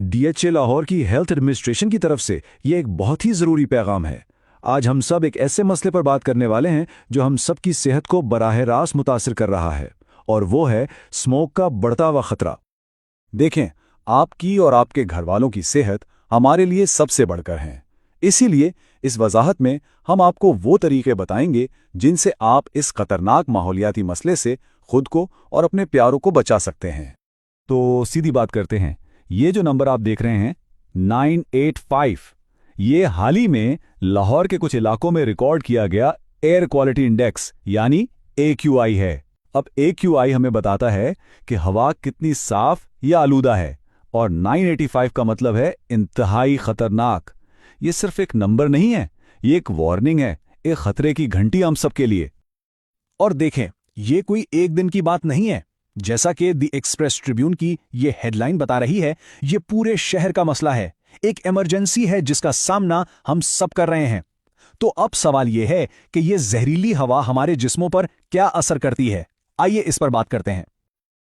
DHA Lahore की health administration की तरफ से ये एक बहुत ही ज़रूरी पैगाम है। आज हम सब एक ऐसे मसले पर बात करने वाले हैं जो हम सब की सेहत को बराह रास्त मुतासिर कर रहा है, और वो है स्मोक का बढ़ता हुआ खतरा। देखें, आपकी और आपके घरवालों की सेहत हमारे लिए सबसे बढ़कर है। इसीलिए इस वजाहत में हम आपको वो तरीके बताएंगे जिनसे आप इस खतरनाक माहौलियाती मसले से खुद को और अपने प्यारों को बचा सकते हैं। तो सीधी बात करते हैं। ये जो नंबर आप देख रहे हैं 985, ये हाल ही में लाहौर के कुछ इलाकों में रिकॉर्ड किया गया एयर क्वालिटी इंडेक्स यानी AQI है। अब AQI हमें बताता है कि हवा कितनी साफ या आलूदा है, और 985 का मतलब है इंतहाई खतरनाक। ये सिर्फ एक नंबर नहीं है, ये एक वार्निंग है, एक खतरे की घंटी हम सबके लिए। और देखें, ये कोई एक दिन की बात नहीं है। जैसा कि द एक्सप्रेस ट्रिब्यून की ये हेडलाइन बता रही है, ये पूरे शहर का मसला है, एक इमरजेंसी है जिसका सामना हम सब कर रहे हैं। तो अब सवाल यह है कि ये जहरीली हवा हमारे जिस्मों पर क्या असर करती है। आइए इस पर बात करते हैं।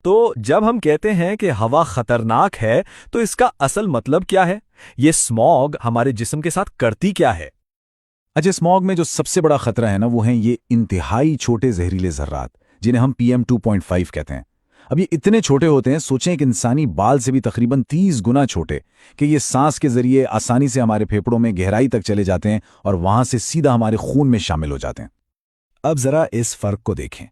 तो जब हम कहते हैं कि हवा खतरनाक है, तो इसका असल मतलब क्या है? ये स्मॉग हमारे जिस्म के साथ करती क्या है? अच्छा, स्मॉग में जो सबसे बड़ा खतरा है ना, वो हैं ये इंतहाई छोटे जहरीले जर्रात, जिन्हें हम PM 2.5 कहते हैं। अब ये इतने छोटे होते हैं, सोचें एक इंसानी बाल से भी तकरीबन 30 गुना छोटे, कि ये सांस के जरिए आसानी से हमारे फेफड़ों में गहराई तक चले जाते हैं और वहां से सीधा हमारे खून में शामिल हो जाते हैं। अब जरा इस फर्क को देखें।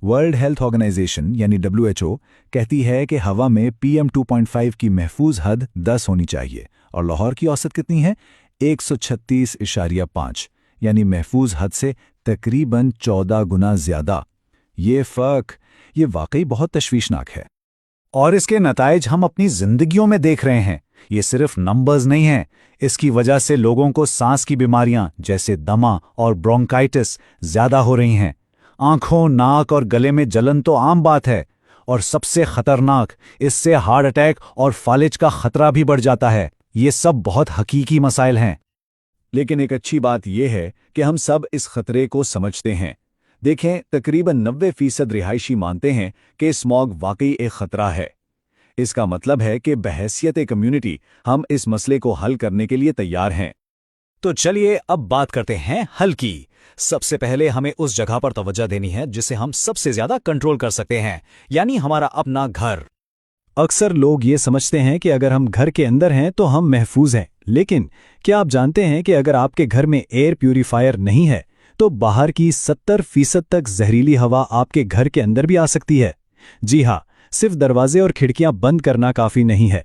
वर्ल्ड हेल्थ ऑर्गेनाइजेशन यानी WHO कहती है कि हवा में PM 2.5 की महफूज हद 10 होनी चाहिए, और लाहौर की औसत कितनी है? 136.5, यानी महफूज हद से तकरीबन 14 गुना ज्यादा। ये फर्क, ये वाकई बहुत तशवीशनाक है, और इसके नताइज हम अपनी जिंदगियों में देख रहे हैं। ये सिर्फ नंबर्स नहीं हैं, इसकी वजह से लोगों को सांस की बीमारियां जैसे दमा और ब्रोंकाइटिस ज्यादा हो रही हैं। आंखों, नाक और गले में जलन तो आम बात है, और सबसे खतरनाक, इससे हार्ट अटैक और फालिज का खतरा भी बढ़ जाता है। ये सब बहुत हकीकी मसाइल हैं। लेकिन एक अच्छी बात यह है कि हम सब इस खतरे को समझते हैं। देखें, तकरीबन 90% रिहायशी मानते हैं कि स्मॉग वाकई एक खतरा है। इसका मतलब है कि बहैसियत कम्युनिटी हम इस मसले को हल करने के लिए तैयार हैं। तो चलिए अब बात करते हैं हल की। सबसे पहले हमें उस जगह पर तवज्जो देनी है जिसे हम सबसे ज्यादा कंट्रोल कर सकते हैं, यानी हमारा अपना घर। अक्सर लोग ये समझते हैं कि अगर हम घर के अंदर हैं तो हम महफूज हैं, लेकिन क्या आप जानते हैं कि अगर आपके घर में एयर प्यूरीफायर नहीं है तो बाहर की 70% तक जहरीली हवा आपके घर के अंदर भी आ सकती है। जी हाँ, सिर्फ दरवाजे और खिड़कियां बंद करना काफी नहीं है।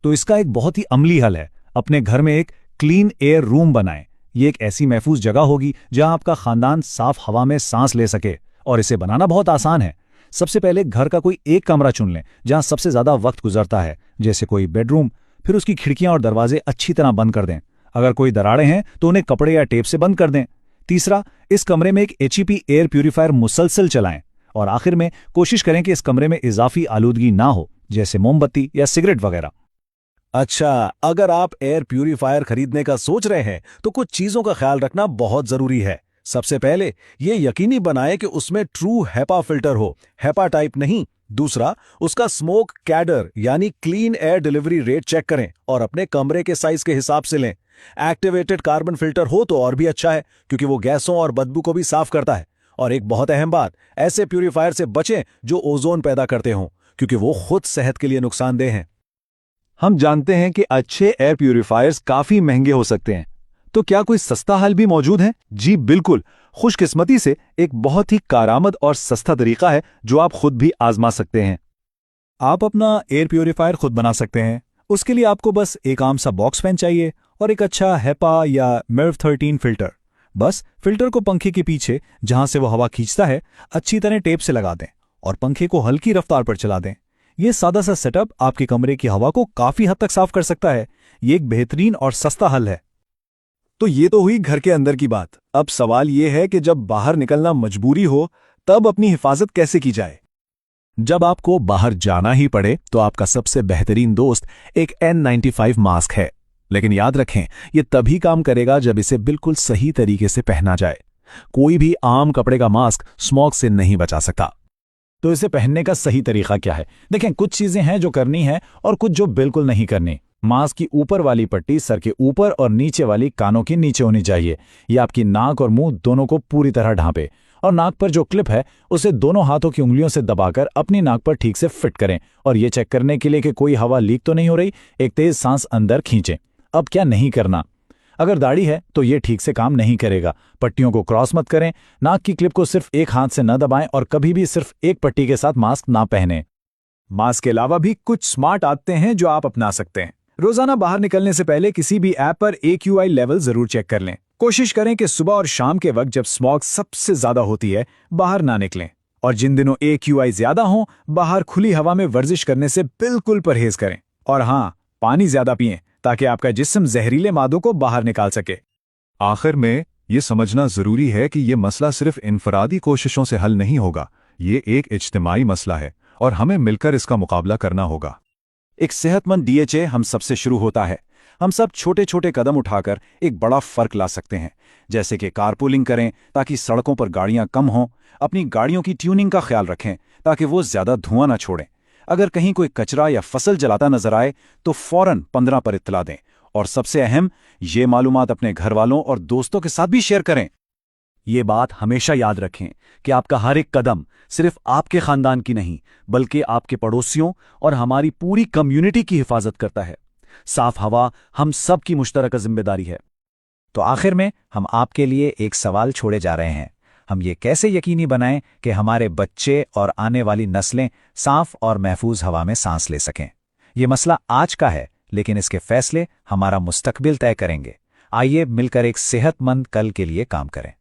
तो इसका एक बहुत ही अमली हल है, अपने घर में एक क्लीन एयर रूम बनाएं। ये एक ऐसी महफूज जगह होगी जहां आपका खानदान साफ हवा में सांस ले सके, और इसे बनाना बहुत आसान है। सबसे पहले घर का कोई एक कमरा चुन लें जहां सबसे ज्यादा वक्त गुजरता है, जैसे कोई बेडरूम। फिर उसकी खिड़कियां और दरवाजे अच्छी तरह बंद कर दें। अगर कोई दरारें हैं तो उन्हें कपड़े या टेप से बंद कर दें। तीसरा, इस कमरे में एक HEP एयर प्यूरीफायर मुसलसल चलाएं। और आखिर में कोशिश करें कि इस कमरे में इजाफी आलूदगी ना हो, जैसे मोमबत्ती या सिगरेट वगैरह। अच्छा, अगर आप एयर प्यूरीफायर खरीदने का सोच रहे हैं तो कुछ चीजों का ख्याल रखना बहुत जरूरी है। सबसे पहले ये यकीनी बनाएं कि उसमें ट्रू HEPA फिल्टर हो, HEPA टाइप नहीं। दूसरा, उसका स्मोक कैडर यानी clean air delivery rate check करें और अपने कमरे के साइज के हिसाब से लें। एक्टिवेटेड कार्बन फिल्टर हो तो और भी अच्छा है, क्योंकि वो गैसों और बदबू को भी साफ करता है। और एक बहुत अहम बात, ऐसे प्यूरीफायर से बचें जो ओजोन पैदा करते हों, क्योंकि वो खुद सेहत के लिए नुकसानदेह हैं। हम जानते हैं कि अच्छे एयर प्यूरीफायर्स काफी महंगे हो सकते हैं, तो क्या कोई सस्ता हल भी मौजूद है? जी बिल्कुल। खुशकिस्मती से एक बहुत ही कारआमद और सस्ता तरीका है जो आप खुद भी आजमा सकते हैं। आप अपना एयर प्यूरीफायर खुद बना सकते हैं। उसके लिए आपको बस एक आम सा बॉक्स फैन चाहिए और एक अच्छा HEPA या MERV 13 फिल्टर। बस फिल्टर को पंखे के पीछे, जहां से वो हवा खींचता है, अच्छी तरह टेप से लगा दें और पंखे को हल्की रफ्तार पर चला दें। ये सादा सा सेटअप आपके कमरे की हवा को काफी हद तक साफ कर सकता है। ये एक बेहतरीन और सस्ता हल है। तो ये तो हुई घर के अंदर की बात। अब सवाल ये है कि जब बाहर निकलना मजबूरी हो, तब अपनी हिफाजत कैसे की जाए? जब आपको बाहर जाना ही पड़े तो आपका सबसे बेहतरीन दोस्त एक N95 मास्क है। लेकिन याद रखें, ये तभी काम करेगा जब इसे बिल्कुल सही तरीके से पहना जाए। कोई भी आम कपड़े का मास्क स्मॉग से नहीं बचा सकता। तो इसे पहनने का सही तरीका क्या है? देखें, कुछ चीजें हैं जो करनी है और कुछ जो बिल्कुल नहीं करनी। मास्क की ऊपर वाली पट्टी सर के ऊपर और नीचे वाली कानों के नीचे होनी चाहिए। ये आपकी नाक और मुंह दोनों को पूरी तरह ढांपे। और नाक पर जो क्लिप है उसे दोनों हाथों की उंगलियों से दबाकर अपनी नाक पर ठीक से फिट करें और ये चेक करने के लिए कि कोई हवा लीक तो नहीं हो रही, एक तेज सांस अंदर खींचें। अब क्या नहीं करना? अगर दाढ़ी है तो ये ठीक से काम नहीं करेगा। पट्टियों को क्रॉस मत करें, नाक की क्लिप को सिर्फ एक हाथ से न दबाएं और कभी भी सिर्फ एक पट्टी के साथ मास्क ना पहनें। मास्क के अलावा भी कुछ स्मार्ट आदतें हैं जो आप अपना सकते हैं। रोजाना बाहर निकलने से पहले किसी भी ऐप पर AQI लेवल जरूर चेक कर लें। कोशिश करें कि सुबह और शाम के वक्त जब स्मॉग सबसे ज्यादा होती है बाहर ना निकलें। और जिन दिनों AQI ज्यादा हो, बाहर खुली हवा में वर्जिश करने से बिल्कुल परहेज करें। और हाँ, पानी ज्यादा पिएं ताकि आपका जिस्म जहरीले मादों को बाहर निकाल सके। आखिर में ये समझना जरूरी है कि ये मसला सिर्फ इनफरादी कोशिशों से हल नहीं होगा, ये एक इज्तिमाई मसला है और हमें मिलकर इसका मुकाबला करना होगा। एक सेहतमंद DHA हम सबसे शुरू होता है। हम सब छोटे छोटे कदम उठाकर एक बड़ा फर्क ला सकते हैं, जैसे कि कारपूलिंग करें ताकि सड़कों पर गाड़ियां कम हों, अपनी गाड़ियों की ट्यूनिंग का ख्याल रखें ताकि वो ज्यादा धुआं ना छोड़ें। अगर कहीं कोई कचरा या फसल जलाता नजर आए तो फौरन 15 पर इत्तला दें। और सबसे अहम, ये मालूमात अपने घर वालों और दोस्तों के साथ भी शेयर करें। ये बात हमेशा याद रखें कि आपका हर एक कदम सिर्फ आपके खानदान की नहीं बल्कि आपके पड़ोसियों और हमारी पूरी कम्युनिटी की हिफाजत करता है। साफ हवा हम सब की मुश्तरका जिम्मेदारी है। तो आखिर में हम आपके लिए एक सवाल छोड़े जा रहे हैं। हम ये कैसे यकीनी बनाएं कि हमारे बच्चे और आने वाली नस्लें साफ और महफूज हवा में सांस ले सकें? ये मसला आज का है, लेकिन इसके फैसले हमारा मुस्तकबिल तय करेंगे। आइए मिलकर एक सेहतमंद कल के लिए काम करें।